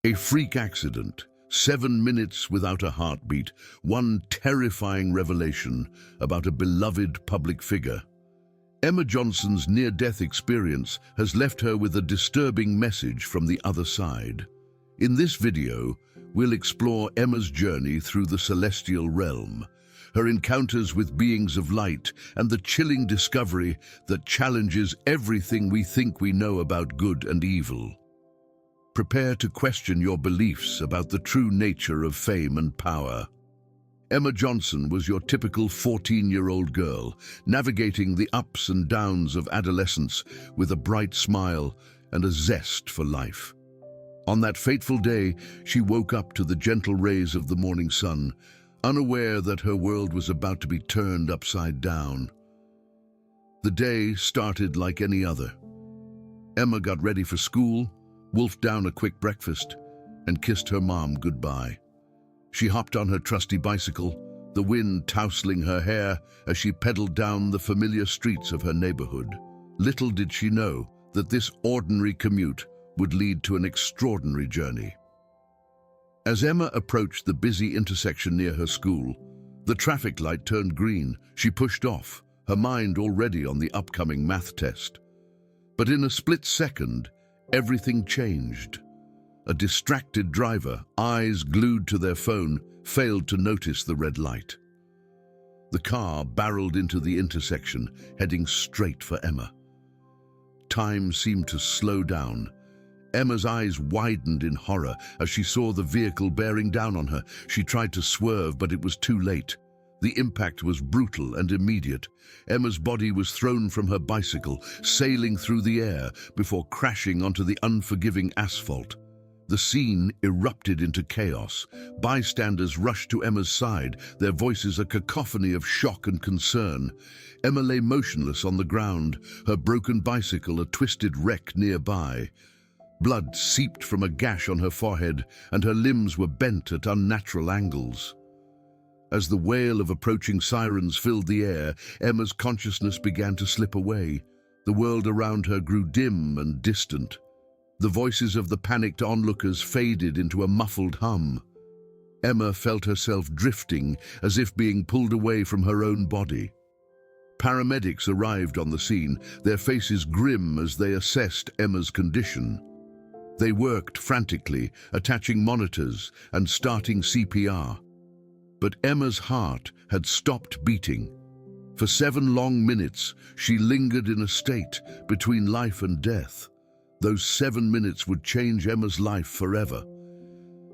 A freak accident, 7 minutes without a heartbeat, one terrifying revelation about a beloved public figure. Emma Johnson's near-death experience has left her with a disturbing message from the other side. In this video, we'll explore Emma's journey through the celestial realm, her encounters with beings of light, and the chilling discovery that challenges everything we think we know about good and evil. Prepare to question your beliefs about the true nature of fame and power. Emma Johnson was your typical 14-year-old girl, navigating the ups and downs of adolescence with a bright smile and a zest for life. On that fateful day, she woke up to the gentle rays of the morning sun, unaware that her world was about to be turned upside down. The day started like any other. Emma got ready for school, wolfed down a quick breakfast, and kissed her mom goodbye. She hopped on her trusty bicycle, the wind tousling her hair as she pedaled down the familiar streets of her neighborhood. Little did she know that this ordinary commute would lead to an extraordinary journey. As Emma approached the busy intersection near her school, the traffic light turned green. She pushed off, her mind already on the upcoming math test. But in a split second, everything changed. A distracted driver, eyes glued to their phone, failed to notice the red light. The car barreled into the intersection, heading straight for Emma. Time seemed to slow down. Emma's eyes widened in horror as she saw the vehicle bearing down on her. She tried to swerve, but it was too late. The impact was brutal and immediate. Emma's body was thrown from her bicycle, sailing through the air before crashing onto the unforgiving asphalt. The scene erupted into chaos. Bystanders rushed to Emma's side, their voices a cacophony of shock and concern. Emma lay motionless on the ground, her broken bicycle a twisted wreck nearby. Blood seeped from a gash on her forehead, and her limbs were bent at unnatural angles. As the wail of approaching sirens filled the air, Emma's consciousness began to slip away. The world around her grew dim and distant. The voices of the panicked onlookers faded into a muffled hum. Emma felt herself drifting, as if being pulled away from her own body. Paramedics arrived on the scene, their faces grim as they assessed Emma's condition. They worked frantically, attaching monitors and starting CPR. But Emma's heart had stopped beating. For 7 long minutes, she lingered in a state between life and death. Those 7 minutes would change Emma's life forever.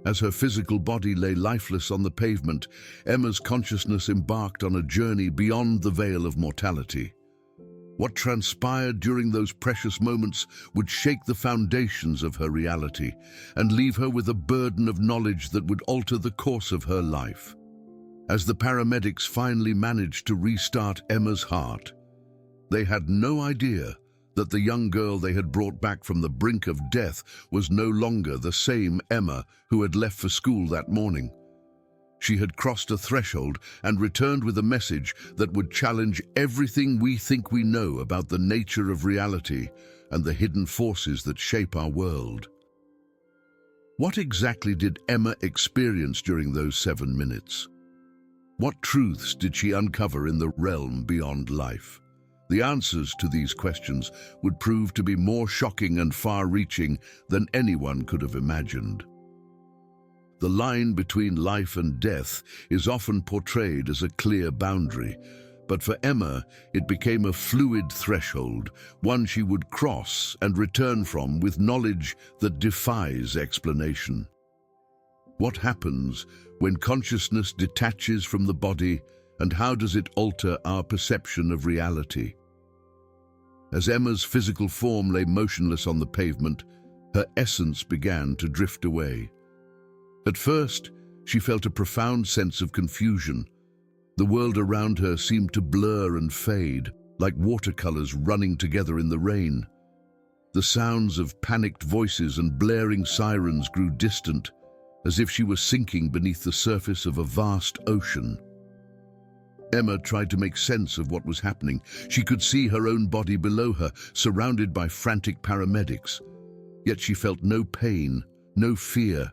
As her physical body lay lifeless on the pavement, Emma's consciousness embarked on a journey beyond the veil of mortality. What transpired during those precious moments would shake the foundations of her reality and leave her with a burden of knowledge that would alter the course of her life. As the paramedics finally managed to restart Emma's heart, they had no idea that the young girl they had brought back from the brink of death was no longer the same Emma who had left for school that morning. She had crossed a threshold and returned with a message that would challenge everything we think we know about the nature of reality and the hidden forces that shape our world. What exactly did Emma experience during those 7 minutes? What truths did she uncover in the realm beyond life? The answers to these questions would prove to be more shocking and far-reaching than anyone could have imagined. The line between life and death is often portrayed as a clear boundary, but for Emma, it became a fluid threshold, one she would cross and return from with knowledge that defies explanation. What happens when consciousness detaches from the body, and how does it alter our perception of reality? As Emma's physical form lay motionless on the pavement, her essence began to drift away. At first, she felt a profound sense of confusion. The world around her seemed to blur and fade, like watercolors running together in the rain. The sounds of panicked voices and blaring sirens grew distant, as if she was sinking beneath the surface of a vast ocean. Emma tried to make sense of what was happening. She could see her own body below her, surrounded by frantic paramedics. Yet she felt no pain, no fear.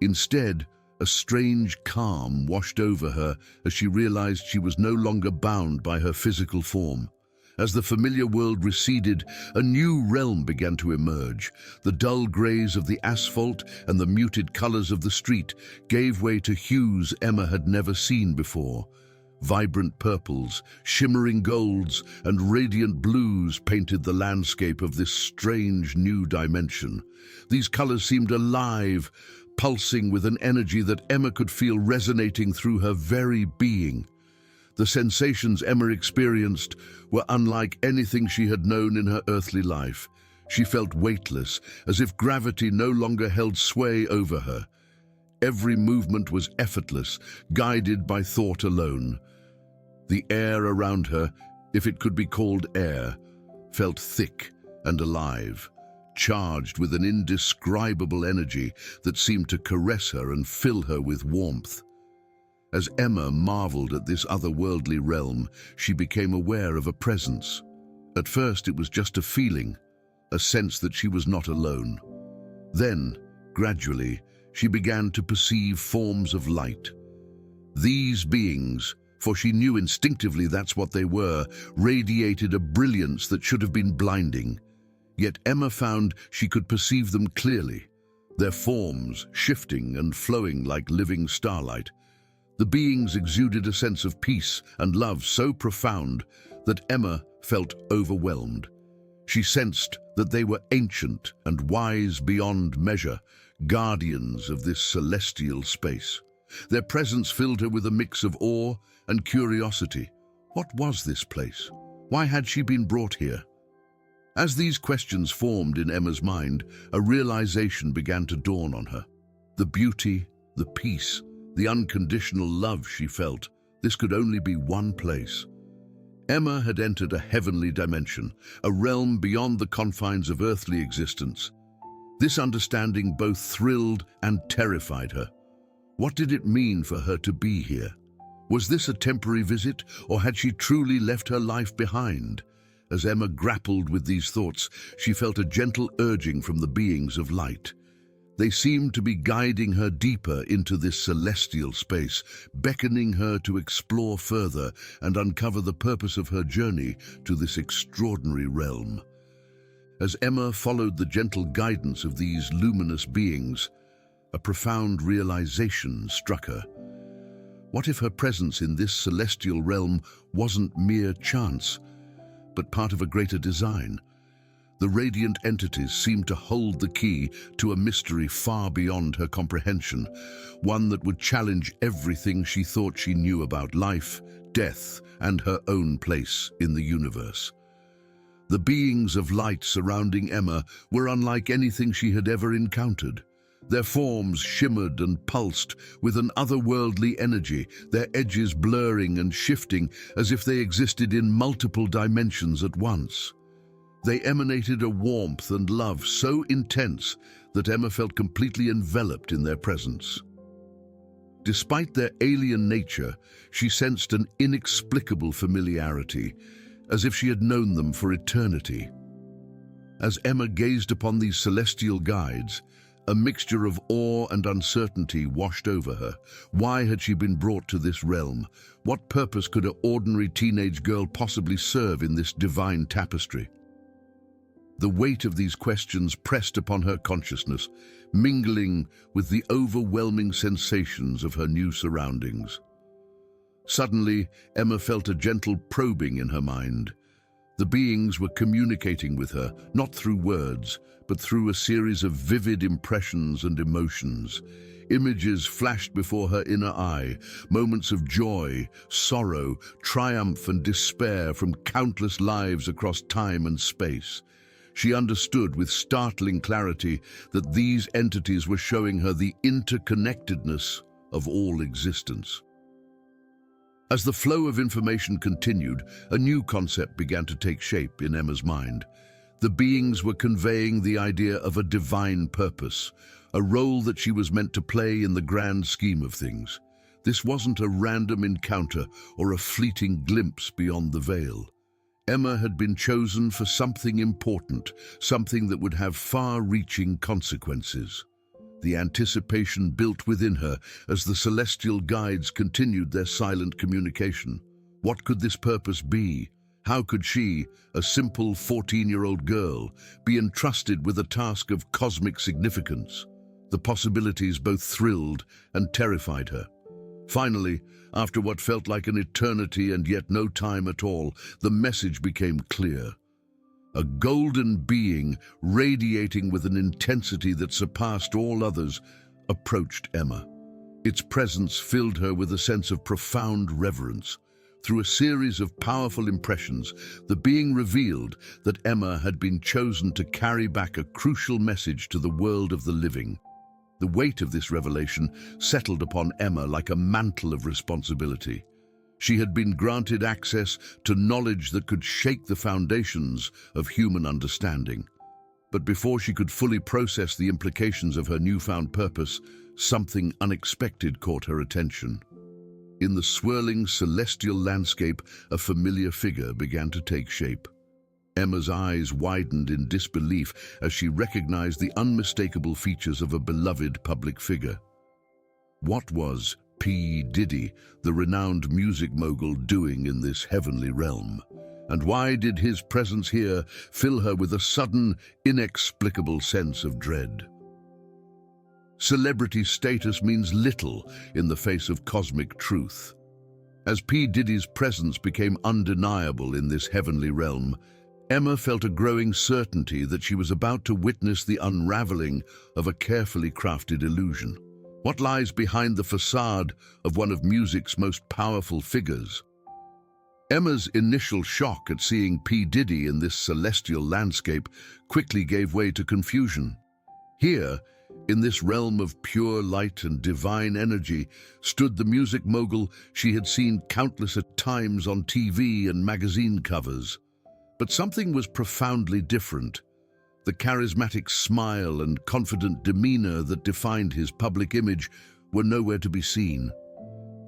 Instead, a strange calm washed over her as she realized she was no longer bound by her physical form. As the familiar world receded, a new realm began to emerge. The dull grays of the asphalt and the muted colors of the street gave way to hues Emma had never seen before. Vibrant purples, shimmering golds, and radiant blues painted the landscape of this strange new dimension. These colors seemed alive, pulsing with an energy that Emma could feel resonating through her very being. The sensations Emma experienced were unlike anything she had known in her earthly life. She felt weightless, as if gravity no longer held sway over her. Every movement was effortless, guided by thought alone. The air around her, if it could be called air, felt thick and alive, charged with an indescribable energy that seemed to caress her and fill her with warmth. As Emma marveled at this otherworldly realm, she became aware of a presence. At first it was just a feeling, a sense that she was not alone. Then, gradually, she began to perceive forms of light. These beings, for she knew instinctively that's what they were, radiated a brilliance that should have been blinding. Yet Emma found she could perceive them clearly, their forms shifting and flowing like living starlight. The beings exuded a sense of peace and love so profound that Emma felt overwhelmed. She sensed that they were ancient and wise beyond measure, guardians of this celestial space. Their presence filled her with a mix of awe and curiosity. What was this place? Why had she been brought here? As these questions formed in Emma's mind, a realization began to dawn on her. The beauty, the peace, the unconditional love she felt, this could only be one place. Emma had entered a heavenly dimension, a realm beyond the confines of earthly existence. This understanding both thrilled and terrified her. What did it mean for her to be here? Was this a temporary visit, or had she truly left her life behind? As Emma grappled with these thoughts, she felt a gentle urging from the beings of light. They seemed to be guiding her deeper into this celestial space, beckoning her to explore further and uncover the purpose of her journey to this extraordinary realm. As Emma followed the gentle guidance of these luminous beings, a profound realization struck her. What if her presence in this celestial realm wasn't mere chance, but part of a greater design? The radiant entities seemed to hold the key to a mystery far beyond her comprehension, one that would challenge everything she thought she knew about life, death, and her own place in the universe. The beings of light surrounding Emma were unlike anything she had ever encountered. Their forms shimmered and pulsed with an otherworldly energy, their edges blurring and shifting as if they existed in multiple dimensions at once. They emanated a warmth and love so intense that Emma felt completely enveloped in their presence. Despite their alien nature, she sensed an inexplicable familiarity, as if she had known them for eternity. As Emma gazed upon these celestial guides, a mixture of awe and uncertainty washed over her. Why had she been brought to this realm? What purpose could an ordinary teenage girl possibly serve in this divine tapestry? The weight of these questions pressed upon her consciousness, mingling with the overwhelming sensations of her new surroundings. Suddenly, Emma felt a gentle probing in her mind. The beings were communicating with her, not through words, but through a series of vivid impressions and emotions. Images flashed before her inner eye, moments of joy, sorrow, triumph, and despair from countless lives across time and space. She understood with startling clarity that these entities were showing her the interconnectedness of all existence. As the flow of information continued, a new concept began to take shape in Emma's mind. The beings were conveying the idea of a divine purpose, a role that she was meant to play in the grand scheme of things. This wasn't a random encounter or a fleeting glimpse beyond the veil. Emma had been chosen for something important, something that would have far-reaching consequences. The anticipation built within her as the celestial guides continued their silent communication. What could this purpose be? How could she, a simple 14-year-old girl, be entrusted with a task of cosmic significance? The possibilities both thrilled and terrified her. Finally, after what felt like an eternity and yet no time at all, the message became clear. A golden being, radiating with an intensity that surpassed all others, approached Emma. Its presence filled her with a sense of profound reverence. Through a series of powerful impressions, the being revealed that Emma had been chosen to carry back a crucial message to the world of the living. The weight of this revelation settled upon Emma like a mantle of responsibility. She had been granted access to knowledge that could shake the foundations of human understanding. But before she could fully process the implications of her newfound purpose, something unexpected caught her attention. In the swirling celestial landscape, a familiar figure began to take shape. Emma's eyes widened in disbelief as she recognized the unmistakable features of a beloved public figure. What was P Diddy, the renowned music mogul, doing in this heavenly realm? And why did his presence here fill her with a sudden, inexplicable sense of dread? Celebrity status means little in the face of cosmic truth. As P Diddy's presence became undeniable in this heavenly realm, Emma felt a growing certainty that she was about to witness the unraveling of a carefully crafted illusion. What lies behind the facade of one of music's most powerful figures? Emma's initial shock at seeing P Diddy in this celestial landscape quickly gave way to confusion. Here, in this realm of pure light and divine energy, stood the music mogul she had seen countless times on TV and magazine covers. But something was profoundly different. The charismatic smile and confident demeanor that defined his public image were nowhere to be seen.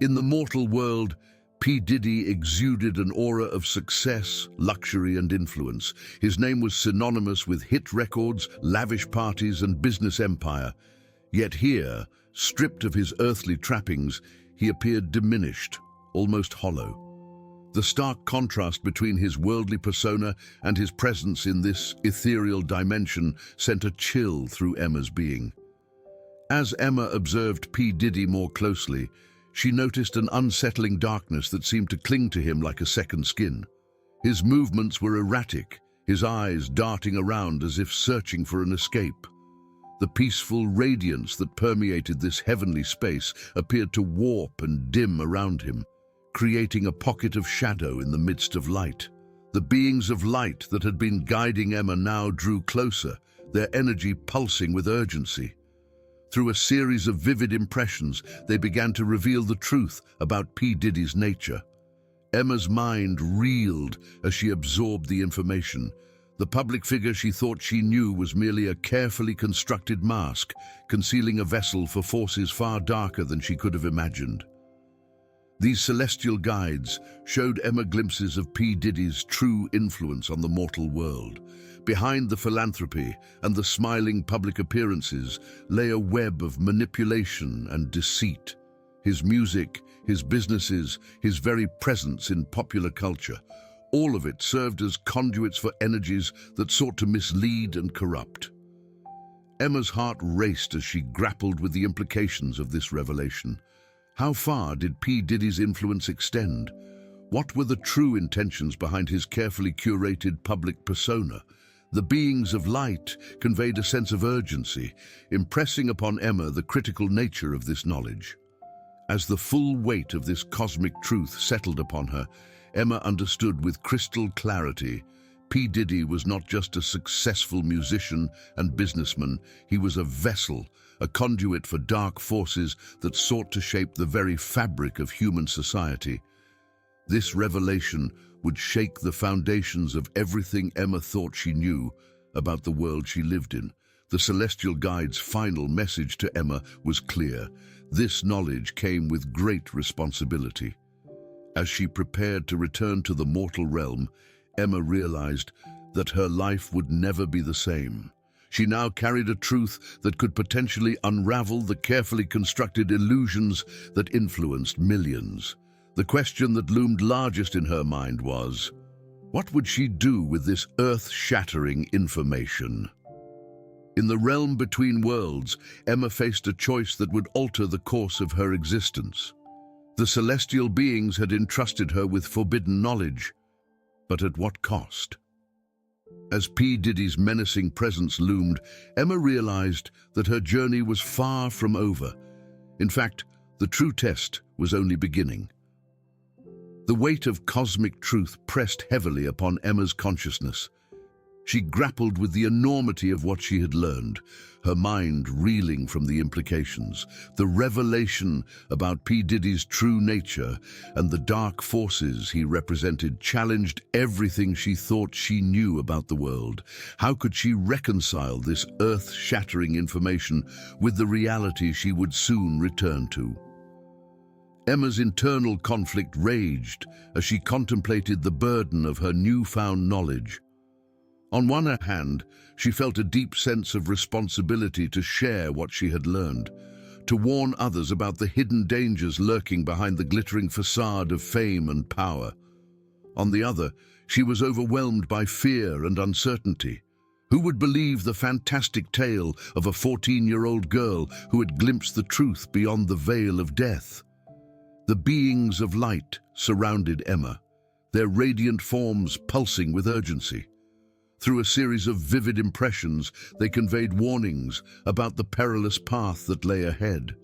In the mortal world, P Diddy exuded an aura of success, luxury, and influence. His name was synonymous with hit records, lavish parties, and business empire. Yet here, stripped of his earthly trappings, he appeared diminished, almost hollow. The stark contrast between his worldly persona and his presence in this ethereal dimension sent a chill through Emma's being. As Emma observed P Diddy more closely, she noticed an unsettling darkness that seemed to cling to him like a second skin. His movements were erratic, his eyes darting around as if searching for an escape. The peaceful radiance that permeated this heavenly space appeared to warp and dim around him, creating a pocket of shadow in the midst of light. The beings of light that had been guiding Emma now drew closer, their energy pulsing with urgency. Through a series of vivid impressions, they began to reveal the truth about P Diddy's nature. Emma's mind reeled as she absorbed the information. The public figure she thought she knew was merely a carefully constructed mask, concealing a vessel for forces far darker than she could have imagined. These celestial guides showed Emma glimpses of P Diddy's true influence on the mortal world. Behind the philanthropy and the smiling public appearances lay a web of manipulation and deceit. His music, his businesses, his very presence in popular culture, all of it served as conduits for energies that sought to mislead and corrupt. Emma's heart raced as she grappled with the implications of this revelation. How far did P Diddy's influence extend? What were the true intentions behind his carefully curated public persona? The beings of light conveyed a sense of urgency, impressing upon Emma the critical nature of this knowledge. As the full weight of this cosmic truth settled upon her, Emma understood with crystal clarity. P Diddy was not just a successful musician and businessman, he was a vessel, a conduit for dark forces that sought to shape the very fabric of human society. This revelation would shake the foundations of everything Emma thought she knew about the world she lived in. The celestial guide's final message to Emma was clear. This knowledge came with great responsibility. As she prepared to return to the mortal realm, Emma realized that her life would never be the same. She now carried a truth that could potentially unravel the carefully constructed illusions that influenced millions. The question that loomed largest in her mind was, what would she do with this earth-shattering information? In the realm between worlds, Emma faced a choice that would alter the course of her existence. The celestial beings had entrusted her with forbidden knowledge, but at what cost? As P Diddy's menacing presence loomed, Emma realized that her journey was far from over. In fact, the true test was only beginning. The weight of cosmic truth pressed heavily upon Emma's consciousness. She grappled with the enormity of what she had learned, her mind reeling from the implications. The revelation about P. Diddy's true nature and the dark forces he represented challenged everything she thought she knew about the world. How could she reconcile this earth-shattering information with the reality she would soon return to? Emma's internal conflict raged as she contemplated the burden of her newfound knowledge. On one hand, she felt a deep sense of responsibility to share what she had learned, to warn others about the hidden dangers lurking behind the glittering facade of fame and power. On the other, she was overwhelmed by fear and uncertainty. Who would believe the fantastic tale of a 14-year-old girl who had glimpsed the truth beyond the veil of death? The beings of light surrounded Emma, their radiant forms pulsing with urgency. Through a series of vivid impressions, they conveyed warnings about the perilous path that lay ahead.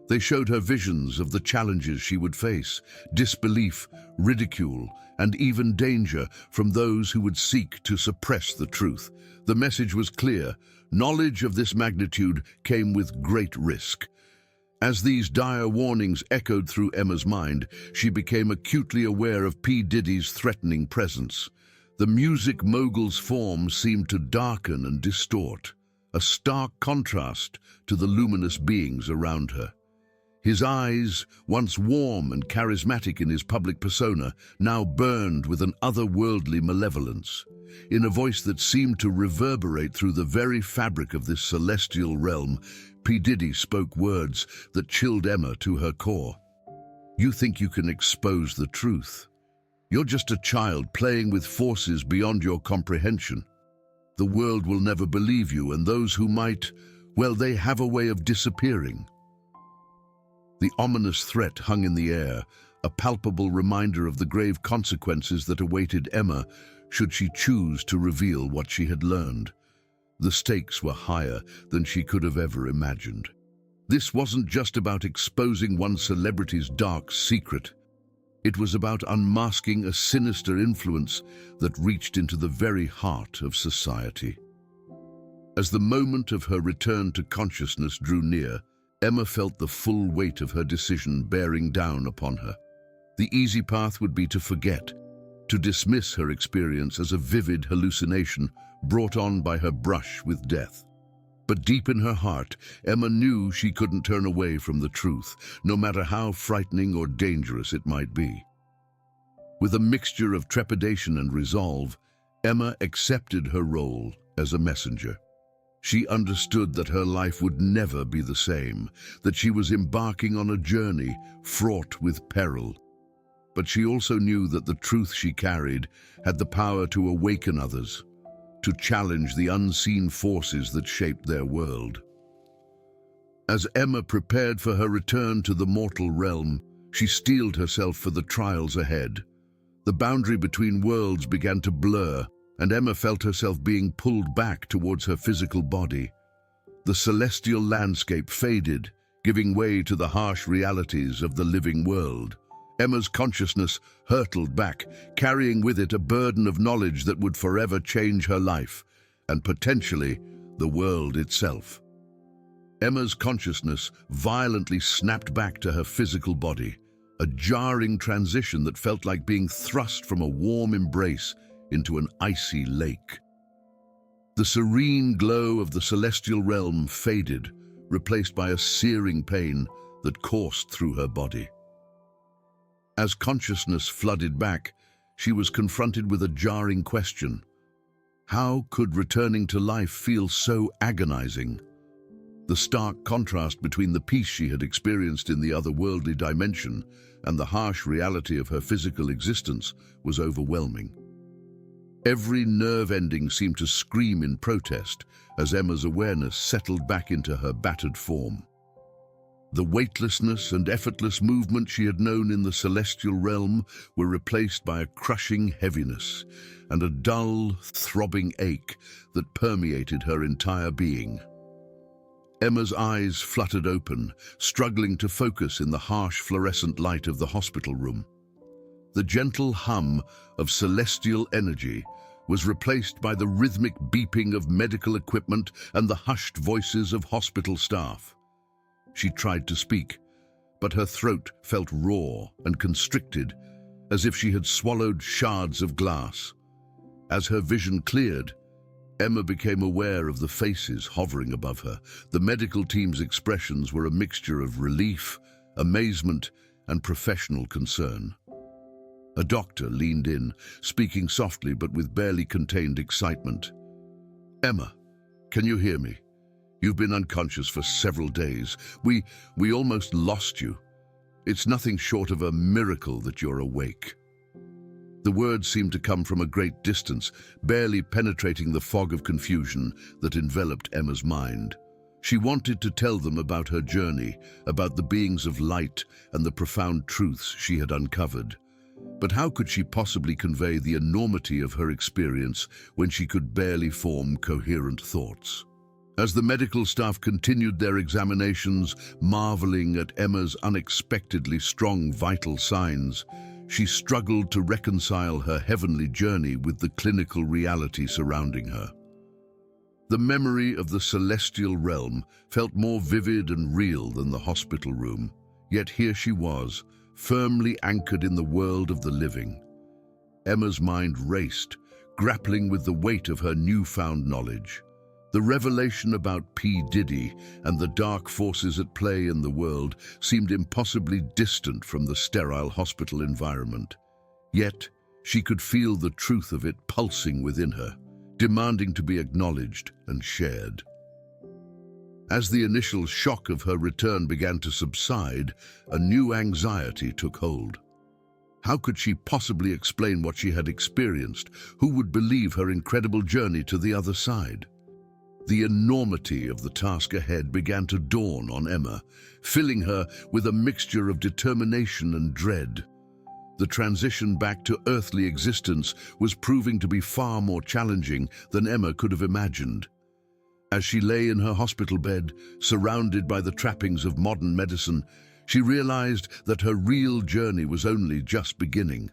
They showed her visions of the challenges she would face, disbelief, ridicule, and even danger from those who would seek to suppress the truth. The message was clear: knowledge of this magnitude came with great risk. As these dire warnings echoed through Emma's mind, she became acutely aware of P. Diddy's threatening presence. The music mogul's form seemed to darken and distort, a stark contrast to the luminous beings around her. His eyes, once warm and charismatic in his public persona, now burned with an otherworldly malevolence. In a voice that seemed to reverberate through the very fabric of this celestial realm, P. Diddy spoke words that chilled Emma to her core. "You think you can expose the truth? You're just a child playing with forces beyond your comprehension. The world will never believe you, and those who might, well, they have a way of disappearing." The ominous threat hung in the air, a palpable reminder of the grave consequences that awaited Emma should she choose to reveal what she had learned. The stakes were higher than she could have ever imagined. This wasn't just about exposing one celebrity's dark secret. It was about unmasking a sinister influence that reached into the very heart of society. As the moment of her return to consciousness drew near, Emma felt the full weight of her decision bearing down upon her. The easy path would be to forget, to dismiss her experience as a vivid hallucination brought on by her brush with death. But deep in her heart, Emma knew she couldn't turn away from the truth, no matter how frightening or dangerous it might be. With a mixture of trepidation and resolve, Emma accepted her role as a messenger. She understood that her life would never be the same, that she was embarking on a journey fraught with peril. But she also knew that the truth she carried had the power to awaken others, to challenge the unseen forces that shaped their world. As Emma prepared for her return to the mortal realm, she steeled herself for the trials ahead. The boundary between worlds began to blur, and Emma felt herself being pulled back towards her physical body. The celestial landscape faded, giving way to the harsh realities of the living world. Emma's consciousness hurtled back, carrying with it a burden of knowledge that would forever change her life, and potentially the world itself. Emma's consciousness violently snapped back to her physical body, a jarring transition that felt like being thrust from a warm embrace into an icy lake. The serene glow of the celestial realm faded, replaced by a searing pain that coursed through her body. As consciousness flooded back, she was confronted with a jarring question. How could returning to life feel so agonizing? The stark contrast between the peace she had experienced in the otherworldly dimension and the harsh reality of her physical existence was overwhelming. Every nerve ending seemed to scream in protest as Emma's awareness settled back into her battered form. The weightlessness and effortless movement she had known in the celestial realm were replaced by a crushing heaviness and a dull, throbbing ache that permeated her entire being. Emma's eyes fluttered open, struggling to focus in the harsh fluorescent light of the hospital room. The gentle hum of celestial energy was replaced by the rhythmic beeping of medical equipment and the hushed voices of hospital staff. She tried to speak, but her throat felt raw and constricted, as if she had swallowed shards of glass. As her vision cleared, Emma became aware of the faces hovering above her. The medical team's expressions were a mixture of relief, amazement, and professional concern. A doctor leaned in, speaking softly but with barely contained excitement. "Emma, can you hear me? You've been unconscious for several days. We almost lost you. It's nothing short of a miracle that you're awake." The words seemed to come from a great distance, barely penetrating the fog of confusion that enveloped Emma's mind. She wanted to tell them about her journey, about the beings of light and the profound truths she had uncovered. But how could she possibly convey the enormity of her experience when she could barely form coherent thoughts? As the medical staff continued their examinations, marveling at Emma's unexpectedly strong vital signs, she struggled to reconcile her heavenly journey with the clinical reality surrounding her. The memory of the celestial realm felt more vivid and real than the hospital room, yet here she was, firmly anchored in the world of the living. Emma's mind raced, grappling with the weight of her newfound knowledge. The revelation about P Diddy and the dark forces at play in the world seemed impossibly distant from the sterile hospital environment. Yet, she could feel the truth of it pulsing within her, demanding to be acknowledged and shared. As the initial shock of her return began to subside, a new anxiety took hold. How could she possibly explain what she had experienced? Who would believe her incredible journey to the other side? The enormity of the task ahead began to dawn on Emma, filling her with a mixture of determination and dread. The transition back to earthly existence was proving to be far more challenging than Emma could have imagined. As she lay in her hospital bed, surrounded by the trappings of modern medicine, she realized that her real journey was only just beginning.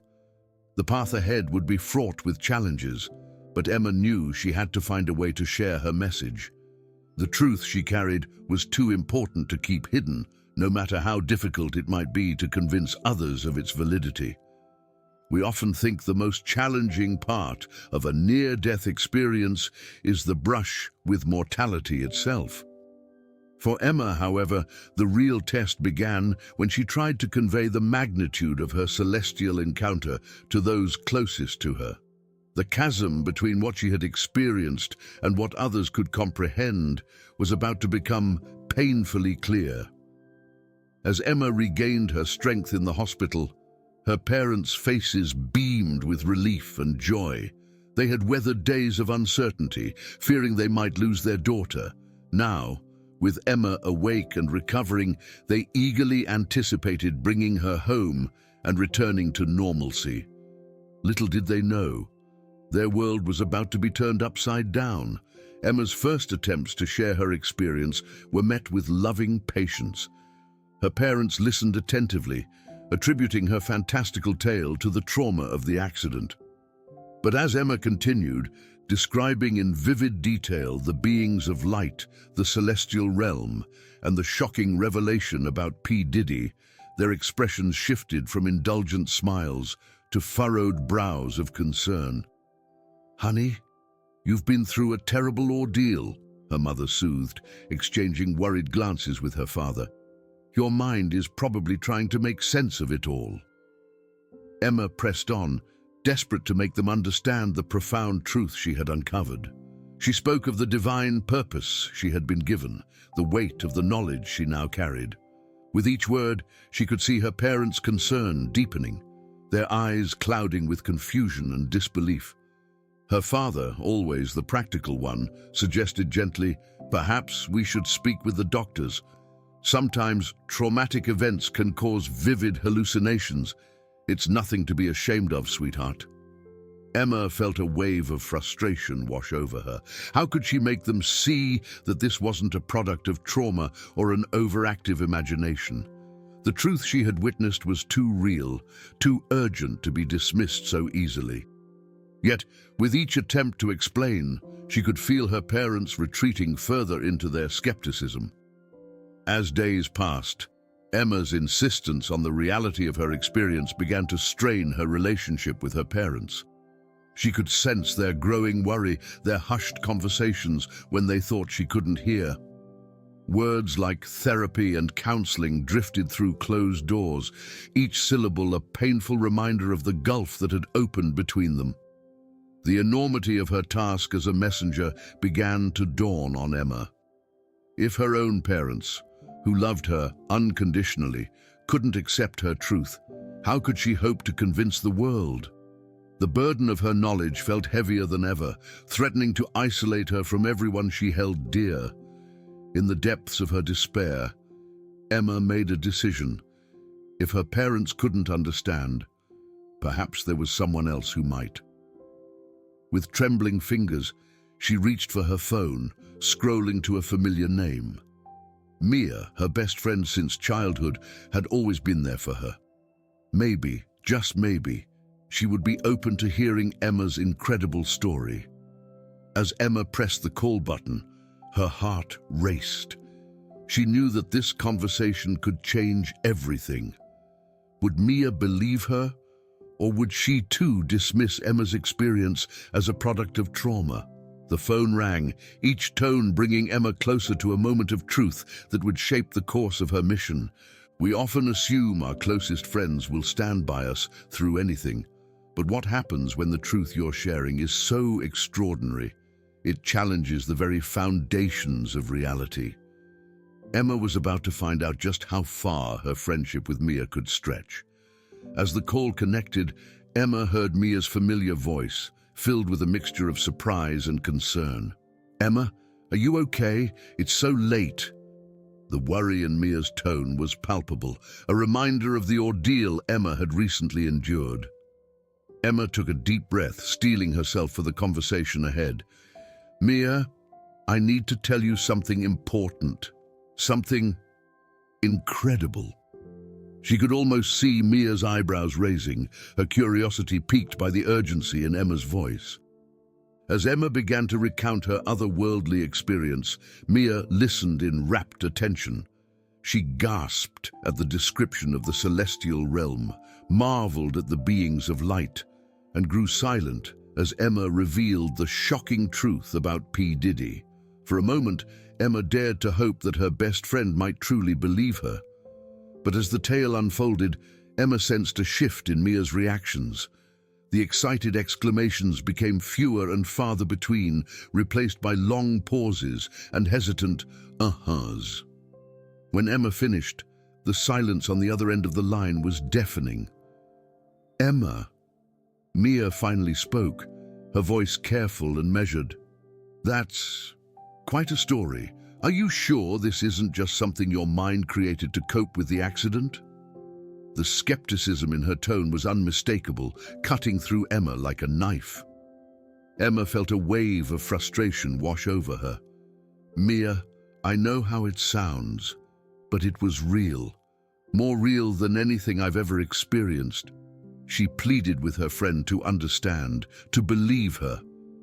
The path ahead would be fraught with challenges, but Emma knew she had to find a way to share her message. The truth she carried was too important to keep hidden, no matter how difficult it might be to convince others of its validity. We often think the most challenging part of a near-death experience is the brush with mortality itself. For Emma, however, the real test began when she tried to convey the magnitude of her celestial encounter to those closest to her. The chasm between what she had experienced and what others could comprehend was about to become painfully clear. As Emma regained her strength in the hospital, her parents' faces beamed with relief and joy. They had weathered days of uncertainty, fearing they might lose their daughter. Now, with Emma awake and recovering, they eagerly anticipated bringing her home and returning to normalcy. Little did they know, their world was about to be turned upside down. Emma's first attempts to share her experience were met with loving patience. Her parents listened attentively, attributing her fantastical tale to the trauma of the accident. But as Emma continued, describing in vivid detail the beings of light, the celestial realm, and the shocking revelation about P Diddy, their expressions shifted from indulgent smiles to furrowed brows of concern. "Honey, you've been through a terrible ordeal," her mother soothed, exchanging worried glances with her father. "Your mind is probably trying to make sense of it all." Emma pressed on, desperate to make them understand the profound truth she had uncovered. She spoke of the divine purpose she had been given, the weight of the knowledge she now carried. With each word, she could see her parents' concern deepening, their eyes clouding with confusion and disbelief. Her father, always the practical one, suggested gently, "Perhaps we should speak with the doctors. Sometimes traumatic events can cause vivid hallucinations. It's nothing to be ashamed of, sweetheart." Emma felt a wave of frustration wash over her. How could she make them see that this wasn't a product of trauma or an overactive imagination? The truth she had witnessed was too real, too urgent to be dismissed so easily. Yet, with each attempt to explain, she could feel her parents retreating further into their skepticism. As days passed, Emma's insistence on the reality of her experience began to strain her relationship with her parents. She could sense their growing worry, their hushed conversations when they thought she couldn't hear. Words like therapy and counseling drifted through closed doors, each syllable a painful reminder of the gulf that had opened between them. The enormity of her task as a messenger began to dawn on Emma. If her own parents, who loved her unconditionally, couldn't accept her truth, how could she hope to convince the world? The burden of her knowledge felt heavier than ever, threatening to isolate her from everyone she held dear. In the depths of her despair, Emma made a decision. If her parents couldn't understand, perhaps there was someone else who might. With trembling fingers, she reached for her phone, scrolling to a familiar name. Mia, her best friend since childhood, had always been there for her. Maybe, just maybe, she would be open to hearing Emma's incredible story. As Emma pressed the call button, her heart raced. She knew that this conversation could change everything. Would Mia believe her, or would she too dismiss Emma's experience as a product of trauma? The phone rang, each tone bringing Emma closer to a moment of truth that would shape the course of her mission. We often assume our closest friends will stand by us through anything. But what happens when the truth you're sharing is so extraordinary? It challenges the very foundations of reality. Emma was about to find out just how far her friendship with Mia could stretch. As the call connected, Emma heard Mia's familiar voice, filled with a mixture of surprise and concern. "Emma, are you okay? It's so late." The worry in Mia's tone was palpable, a reminder of the ordeal Emma had recently endured. Emma took a deep breath, steeling herself for the conversation ahead. "Mia, I need to tell you something important, something incredible." She could almost see Mia's eyebrows raising, her curiosity piqued by the urgency in Emma's voice. As Emma began to recount her otherworldly experience, Mia listened in rapt attention. She gasped at the description of the celestial realm, marveled at the beings of light, and grew silent as Emma revealed the shocking truth about P Diddy. For a moment, Emma dared to hope that her best friend might truly believe her. But as the tale unfolded, Emma sensed a shift in Mia's reactions. The excited exclamations became fewer and farther between, replaced by long pauses and hesitant "uh-huhs." When Emma finished, the silence on the other end of the line was deafening. "Emma," Mia finally spoke, her voice careful and measured. "That's quite a story. Are you sure this isn't just something your mind created to cope with the accident?" The skepticism in her tone was unmistakable, cutting through Emma like a knife. Emma felt a wave of frustration wash over her. "Mia, I know how it sounds, but it was real. More real than anything I've ever experienced." She pleaded with her friend to understand, to believe her,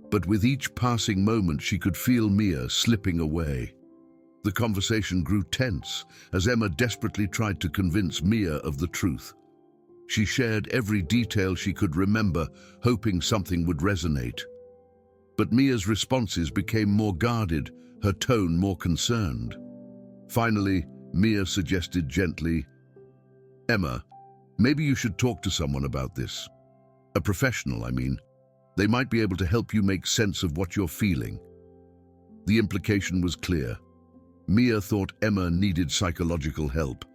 but with each passing moment she could feel Mia slipping away. The conversation grew tense as Emma desperately tried to convince Mia of the truth. She shared every detail she could remember, hoping something would resonate. But Mia's responses became more guarded, her tone more concerned. Finally, Mia suggested gently, "Emma, maybe you should talk to someone about this." A professional, I mean. They might be able to help you make sense of what you're feeling. The implication was clear. Mia thought Emma needed psychological help.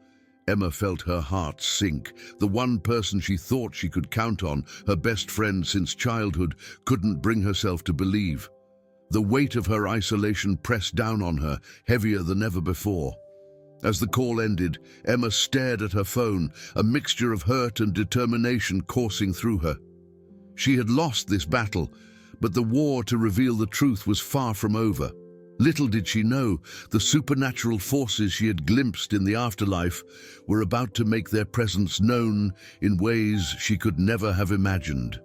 Emma felt her heart sink. The one person she thought she could count on, her best friend since childhood, couldn't bring herself to believe. The weight of her isolation pressed down on her, heavier than ever before. As the call ended, Emma stared at her phone, a mixture of hurt and determination coursing through her. She had lost this battle, but the war to reveal the truth was far from over. Little did she know, the supernatural forces she had glimpsed in the afterlife were about to make their presence known in ways she could never have imagined.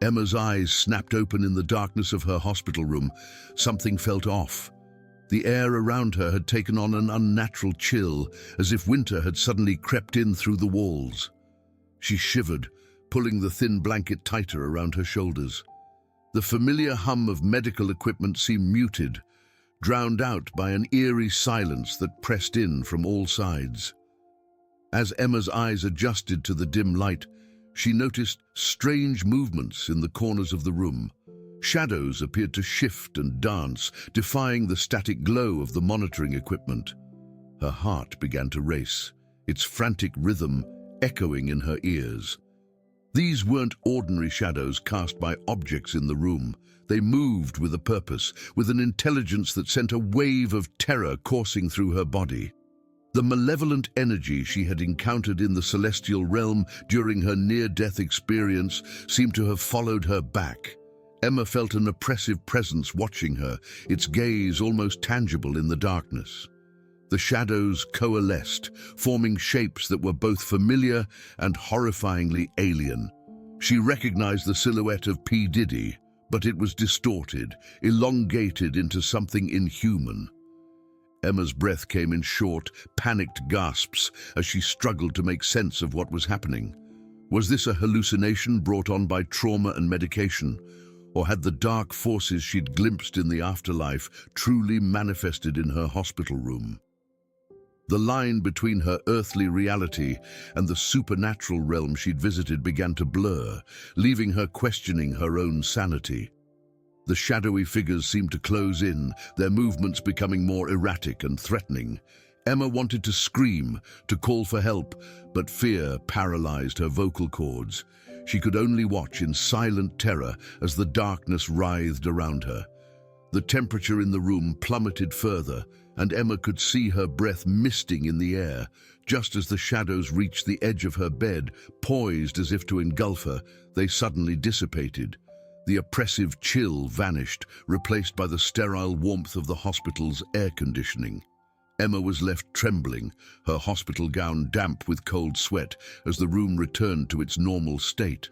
Emma's eyes snapped open in the darkness of her hospital room. Something felt off. The air around her had taken on an unnatural chill, as if winter had suddenly crept in through the walls. She shivered, pulling the thin blanket tighter around her shoulders. The familiar hum of medical equipment seemed muted, drowned out by an eerie silence that pressed in from all sides. As Emma's eyes adjusted to the dim light, she noticed strange movements in the corners of the room. Shadows appeared to shift and dance, defying the static glow of the monitoring equipment. Her heart began to race, its frantic rhythm echoing in her ears. These weren't ordinary shadows cast by objects in the room. They moved with a purpose, with an intelligence that sent a wave of terror coursing through her body. The malevolent energy she had encountered in the celestial realm during her near-death experience seemed to have followed her back. Emma felt an oppressive presence watching her, its gaze almost tangible in the darkness. The shadows coalesced, forming shapes that were both familiar and horrifyingly alien. She recognized the silhouette of P Diddy, but it was distorted, elongated into something inhuman. Emma's breath came in short, panicked gasps as she struggled to make sense of what was happening. Was this a hallucination brought on by trauma and medication? Or had the dark forces she'd glimpsed in the afterlife truly manifested in her hospital room? The line between her earthly reality and the supernatural realm she'd visited began to blur, leaving her questioning her own sanity. The shadowy figures seemed to close in, their movements becoming more erratic and threatening. Emma wanted to scream, to call for help, but fear paralyzed her vocal cords. She could only watch in silent terror as the darkness writhed around her. The temperature in the room plummeted further, and Emma could see her breath misting in the air. Just as the shadows reached the edge of her bed, poised as if to engulf her, they suddenly dissipated. The oppressive chill vanished, replaced by the sterile warmth of the hospital's air conditioning. Emma was left trembling, her hospital gown damp with cold sweat, as the room returned to its normal state.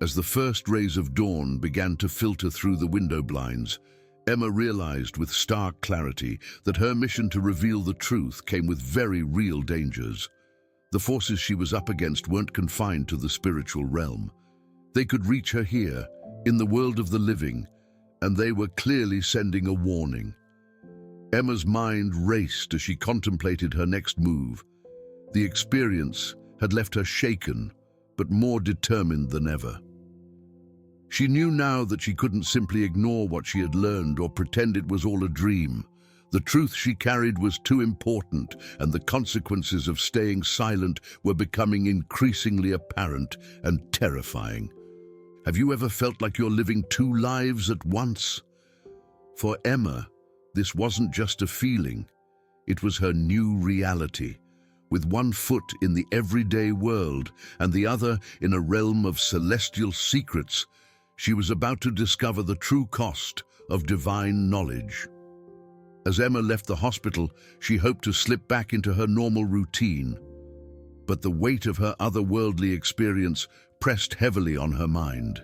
As the first rays of dawn began to filter through the window blinds, Emma realized with stark clarity that her mission to reveal the truth came with very real dangers. The forces she was up against weren't confined to the spiritual realm. They could reach her here, in the world of the living, and they were clearly sending a warning. Emma's mind raced as she contemplated her next move. The experience had left her shaken, but more determined than ever. She knew now that she couldn't simply ignore what she had learned or pretend it was all a dream. The truth she carried was too important, and the consequences of staying silent were becoming increasingly apparent and terrifying. Have you ever felt like you're living two lives at once? For Emma, this wasn't just a feeling. It was her new reality, with one foot in the everyday world and the other in a realm of celestial secrets. She was about to discover the true cost of divine knowledge. As Emma left the hospital, she hoped to slip back into her normal routine. But the weight of her otherworldly experience pressed heavily on her mind.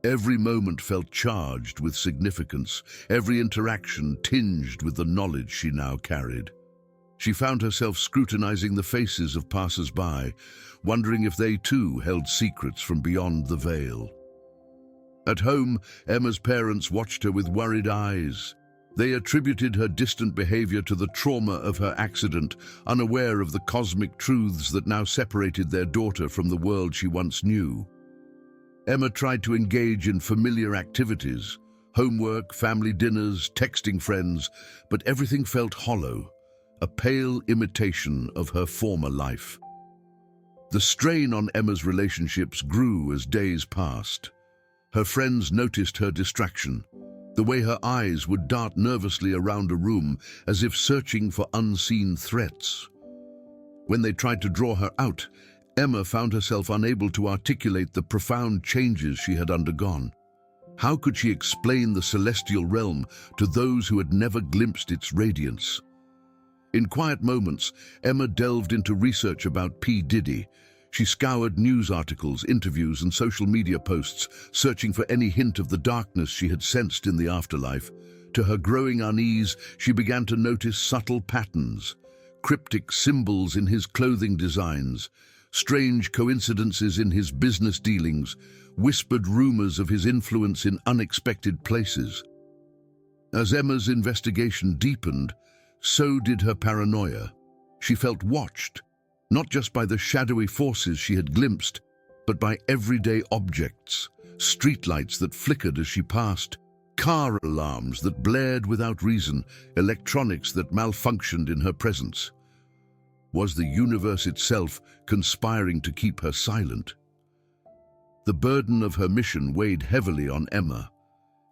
Every moment felt charged with significance, every interaction tinged with the knowledge she now carried. She found herself scrutinizing the faces of passers-by, wondering if they too held secrets from beyond the veil. At home, Emma's parents watched her with worried eyes. They attributed her distant behavior to the trauma of her accident, unaware of the cosmic truths that now separated their daughter from the world she once knew. Emma tried to engage in familiar activities, homework, family dinners, texting friends, but everything felt hollow, a pale imitation of her former life. The strain on Emma's relationships grew as days passed. Her friends noticed her distraction, the way her eyes would dart nervously around a room as if searching for unseen threats. When they tried to draw her out, Emma found herself unable to articulate the profound changes she had undergone. How could she explain the celestial realm to those who had never glimpsed its radiance? In quiet moments, Emma delved into research about P Diddy. She scoured news articles, interviews, and social media posts, searching for any hint of the darkness she had sensed in the afterlife. To her growing unease, she began to notice subtle patterns, cryptic symbols in his clothing designs, strange coincidences in his business dealings, whispered rumors of his influence in unexpected places. As Emma's investigation deepened, so did her paranoia. She felt watched, not just by the shadowy forces she had glimpsed, but by everyday objects, streetlights that flickered as she passed, car alarms that blared without reason, electronics that malfunctioned in her presence. Was the universe itself conspiring to keep her silent? The burden of her mission weighed heavily on Emma.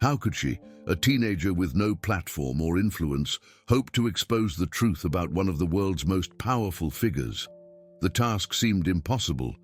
How could she, a teenager with no platform or influence, hope to expose the truth about one of the world's most powerful figures? The task seemed impossible,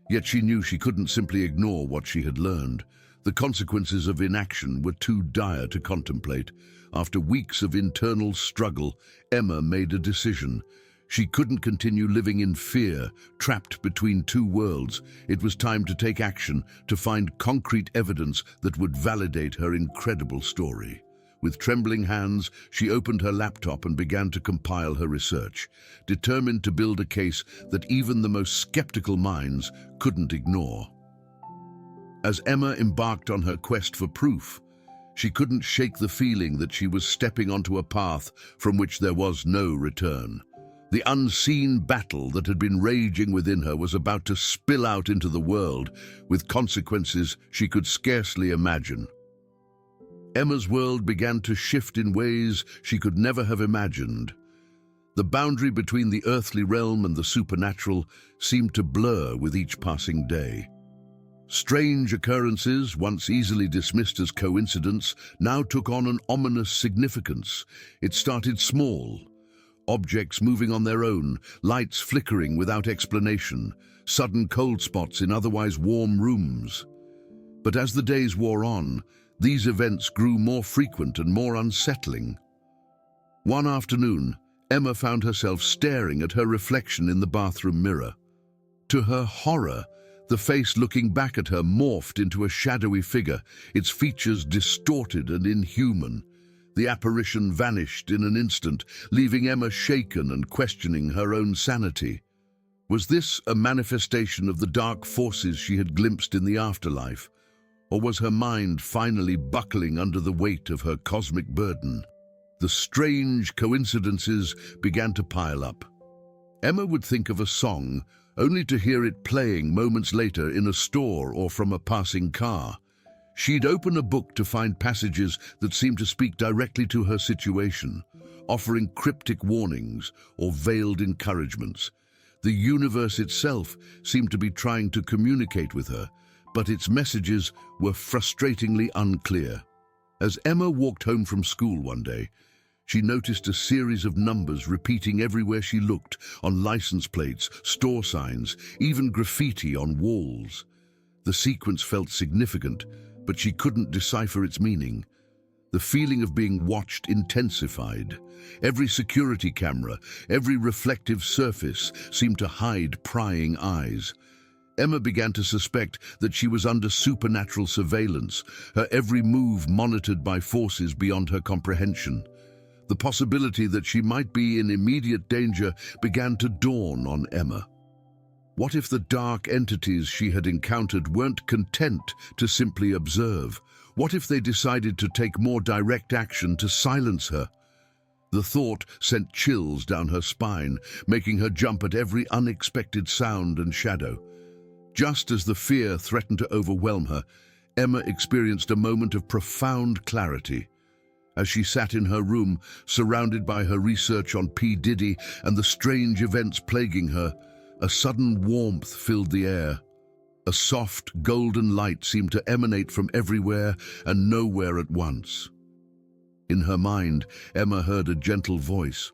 yet she knew she couldn't simply ignore what she had learned. The consequences of inaction were too dire to contemplate. After weeks of internal struggle, Emma made a decision. She couldn't continue living in fear, trapped between two worlds. It was time to take action, to find concrete evidence that would validate her incredible story. With trembling hands, she opened her laptop and began to compile her research, determined to build a case that even the most skeptical minds couldn't ignore. As Emma embarked on her quest for proof, she couldn't shake the feeling that she was stepping onto a path from which there was no return. The unseen battle that had been raging within her was about to spill out into the world, with consequences she could scarcely imagine. Emma's world began to shift in ways she could never have imagined. The boundary between the earthly realm and the supernatural seemed to blur with each passing day. Strange occurrences, once easily dismissed as coincidence, now took on an ominous significance. It started small. Objects moving on their own, lights flickering without explanation, sudden cold spots in otherwise warm rooms. But as the days wore on, these events grew more frequent and more unsettling. One afternoon, Emma found herself staring at her reflection in the bathroom mirror. To her horror, the face looking back at her morphed into a shadowy figure, its features distorted and inhuman. The apparition vanished in an instant, leaving Emma shaken and questioning her own sanity. Was this a manifestation of the dark forces she had glimpsed in the afterlife? Or was her mind finally buckling under the weight of her cosmic burden? The strange coincidences began to pile up. Emma would think of a song, only to hear it playing moments later in a store or from a passing car. She'd open a book to find passages that seemed to speak directly to her situation, offering cryptic warnings or veiled encouragements. The universe itself seemed to be trying to communicate with her, but its messages were frustratingly unclear. As Emma walked home from school one day, she noticed a series of numbers repeating everywhere she looked, on license plates, store signs, even graffiti on walls. The sequence felt significant, but she couldn't decipher its meaning. The feeling of being watched intensified. Every security camera, every reflective surface seemed to hide prying eyes. Emma began to suspect that she was under supernatural surveillance, her every move monitored by forces beyond her comprehension. The possibility that she might be in immediate danger began to dawn on Emma. What if the dark entities she had encountered weren't content to simply observe? What if they decided to take more direct action to silence her? The thought sent chills down her spine, making her jump at every unexpected sound and shadow. Just as the fear threatened to overwhelm her, Emma experienced a moment of profound clarity. As she sat in her room, surrounded by her research on P Diddy and the strange events plaguing her, a sudden warmth filled the air. A soft, golden light seemed to emanate from everywhere and nowhere at once. In her mind, Emma heard a gentle voice,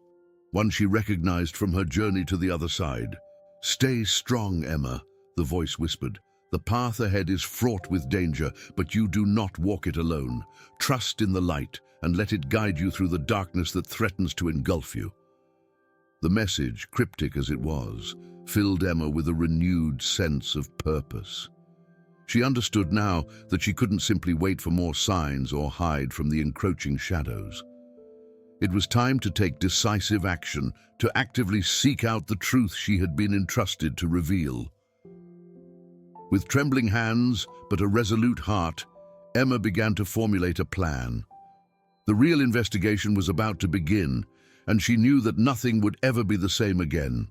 one she recognized from her journey to the other side. "Stay strong, Emma," the voice whispered. "The path ahead is fraught with danger, but you do not walk it alone. Trust in the light and let it guide you through the darkness that threatens to engulf you." The message, cryptic as it was, filled Emma with a renewed sense of purpose. She understood now that she couldn't simply wait for more signs or hide from the encroaching shadows. It was time to take decisive action, to actively seek out the truth she had been entrusted to reveal. With trembling hands but a resolute heart, Emma began to formulate a plan. The real investigation was about to begin, and she knew that nothing would ever be the same again.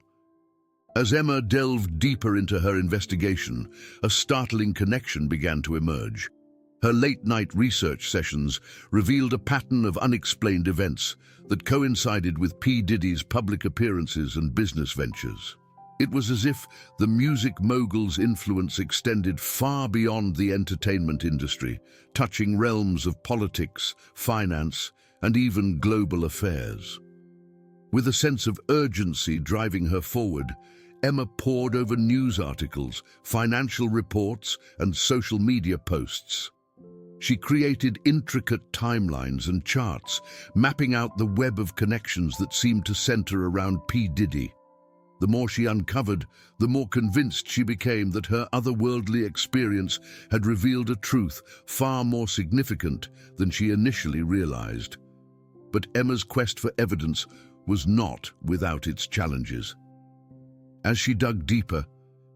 As Emma delved deeper into her investigation, a startling connection began to emerge. Her late-night research sessions revealed a pattern of unexplained events that coincided with P Diddy's public appearances and business ventures. It was as if the music mogul's influence extended far beyond the entertainment industry, touching realms of politics, finance, and even global affairs. With a sense of urgency driving her forward, Emma pored over news articles, financial reports, and social media posts. She created intricate timelines and charts, mapping out the web of connections that seemed to center around P Diddy. The more she uncovered, the more convinced she became that her otherworldly experience had revealed a truth far more significant than she initially realized. But Emma's quest for evidence was not without its challenges. As she dug deeper,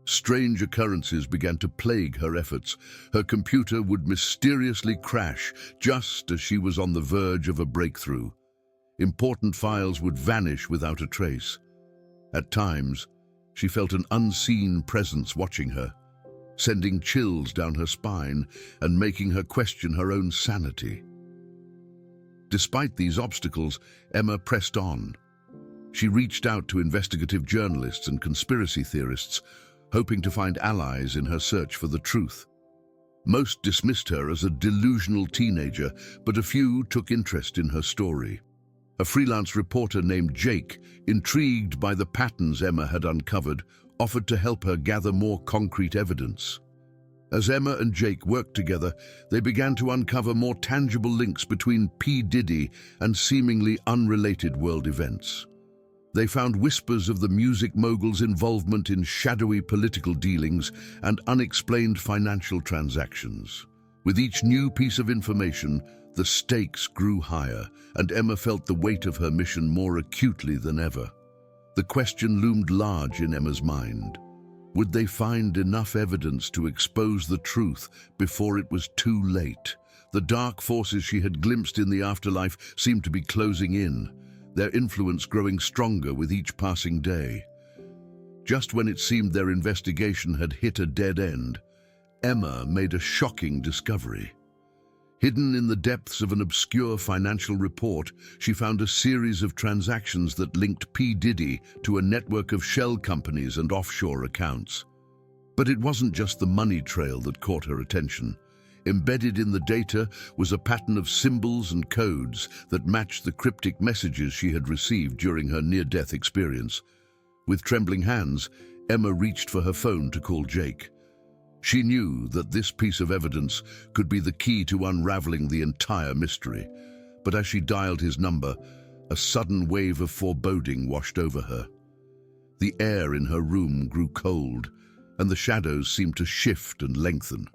strange occurrences began to plague her efforts. Her computer would mysteriously crash just as she was on the verge of a breakthrough. Important files would vanish without a trace. At times, she felt an unseen presence watching her, sending chills down her spine and making her question her own sanity. Despite these obstacles, Emma pressed on. She reached out to investigative journalists and conspiracy theorists, hoping to find allies in her search for the truth. Most dismissed her as a delusional teenager, but a few took interest in her story. A freelance reporter named Jake, intrigued by the patterns Emma had uncovered, offered to help her gather more concrete evidence. As Emma and Jake worked together, they began to uncover more tangible links between P Diddy and seemingly unrelated world events. They found whispers of the music mogul's involvement in shadowy political dealings and unexplained financial transactions. With each new piece of information, the stakes grew higher, and Emma felt the weight of her mission more acutely than ever. The question loomed large in Emma's mind. Would they find enough evidence to expose the truth before it was too late? The dark forces she had glimpsed in the afterlife seemed to be closing in, their influence growing stronger with each passing day. Just when it seemed their investigation had hit a dead end, Emma made a shocking discovery. Hidden in the depths of an obscure financial report, she found a series of transactions that linked P Diddy to a network of shell companies and offshore accounts. But it wasn't just the money trail that caught her attention. Embedded in the data was a pattern of symbols and codes that matched the cryptic messages she had received during her near-death experience. With trembling hands, Emma reached for her phone to call Jake. She knew that this piece of evidence could be the key to unraveling the entire mystery. But as she dialed his number, a sudden wave of foreboding washed over her. The air in her room grew cold, and the shadows seemed to shift and lengthen.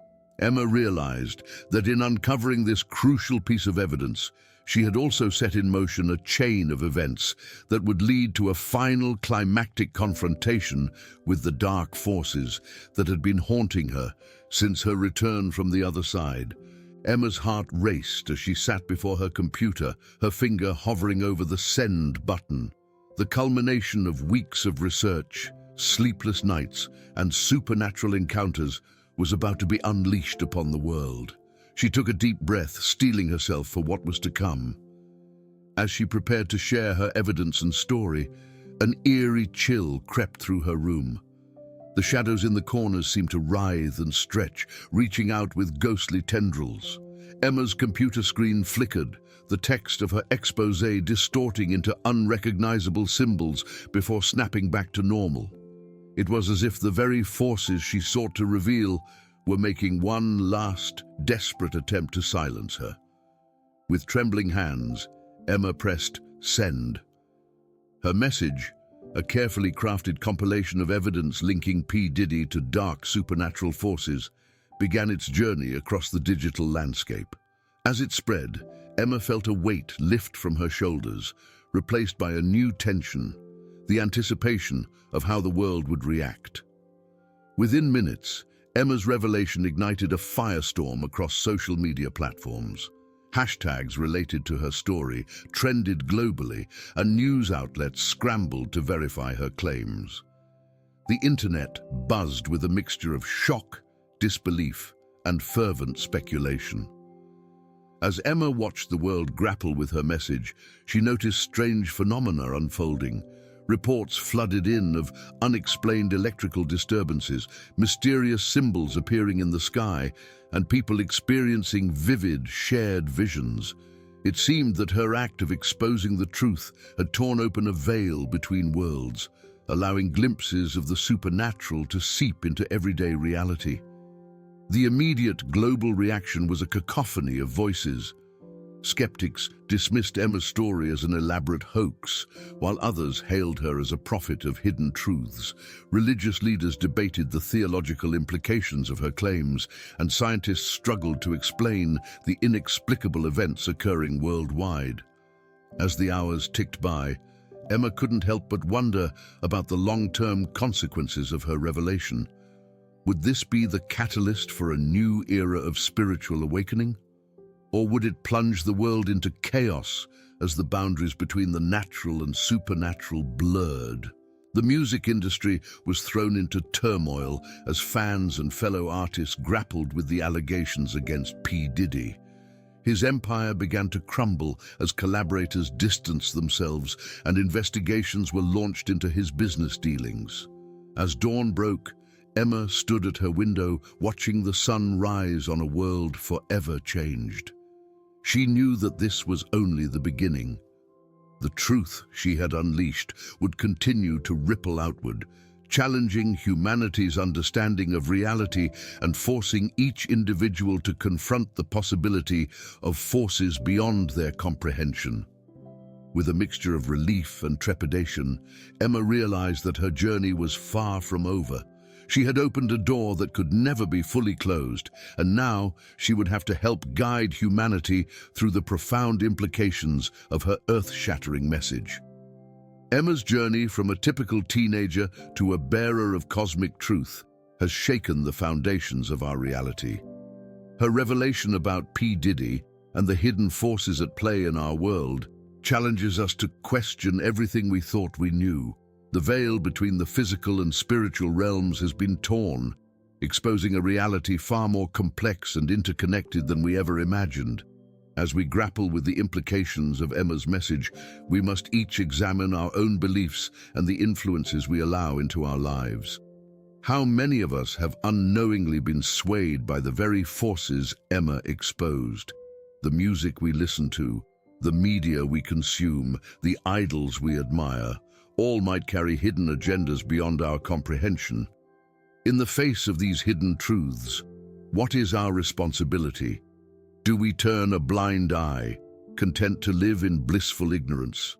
Emma realized that in uncovering this crucial piece of evidence, she had also set in motion a chain of events that would lead to a final climactic confrontation with the dark forces that had been haunting her since her return from the other side. Emma's heart raced as she sat before her computer, her finger hovering over the send button. The culmination of weeks of research, sleepless nights, and supernatural encounters was about to be unleashed upon the world. She took a deep breath, steeling herself for what was to come. As she prepared to share her evidence and story, an eerie chill crept through her room. The shadows in the corners seemed to writhe and stretch, reaching out with ghostly tendrils. Emma's computer screen flickered, the text of her exposé distorting into unrecognizable symbols before snapping back to normal. It was as if the very forces she sought to reveal were making one last, desperate attempt to silence her. With trembling hands, Emma pressed send. Her message, a carefully crafted compilation of evidence linking P Diddy to dark supernatural forces, began its journey across the digital landscape. As it spread, Emma felt a weight lift from her shoulders, replaced by a new tension, the anticipation of how the world would react. Within minutes, Emma's revelation ignited a firestorm across social media platforms. Hashtags related to her story trended globally, and news outlets scrambled to verify her claims. The internet buzzed with a mixture of shock, disbelief, and fervent speculation. As Emma watched the world grapple with her message, she noticed strange phenomena unfolding. Reports flooded in of unexplained electrical disturbances, mysterious symbols appearing in the sky, and people experiencing vivid, shared visions. It seemed that her act of exposing the truth had torn open a veil between worlds, allowing glimpses of the supernatural to seep into everyday reality. The immediate global reaction was a cacophony of voices. Skeptics dismissed Emma's story as an elaborate hoax, while others hailed her as a prophet of hidden truths. Religious leaders debated the theological implications of her claims, and scientists struggled to explain the inexplicable events occurring worldwide. As the hours ticked by, Emma couldn't help but wonder about the long-term consequences of her revelation. Would this be the catalyst for a new era of spiritual awakening? Or would it plunge the world into chaos as the boundaries between the natural and supernatural blurred? The music industry was thrown into turmoil as fans and fellow artists grappled with the allegations against P Diddy. His empire began to crumble as collaborators distanced themselves and investigations were launched into his business dealings. As dawn broke, Emma stood at her window, watching the sun rise on a world forever changed. She knew that this was only the beginning. The truth she had unleashed would continue to ripple outward, challenging humanity's understanding of reality and forcing each individual to confront the possibility of forces beyond their comprehension. With a mixture of relief and trepidation, Emma realized that her journey was far from over. She had opened a door that could never be fully closed, and now she would have to help guide humanity through the profound implications of her earth-shattering message. Emma's journey from a typical teenager to a bearer of cosmic truth has shaken the foundations of our reality. Her revelation about P Diddy and the hidden forces at play in our world challenges us to question everything we thought we knew. The veil between the physical and spiritual realms has been torn, exposing a reality far more complex and interconnected than we ever imagined. As we grapple with the implications of Emma's message, we must each examine our own beliefs and the influences we allow into our lives. How many of us have unknowingly been swayed by the very forces Emma exposed? The music we listen to, the media we consume, the idols we admire, all might carry hidden agendas beyond our comprehension. In the face of these hidden truths, what is our responsibility? Do we turn a blind eye, content to live in blissful ignorance?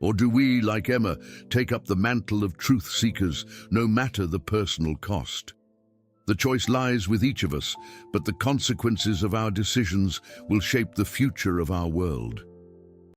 Or do we, like Emma, take up the mantle of truth seekers, no matter the personal cost? The choice lies with each of us, but the consequences of our decisions will shape the future of our world.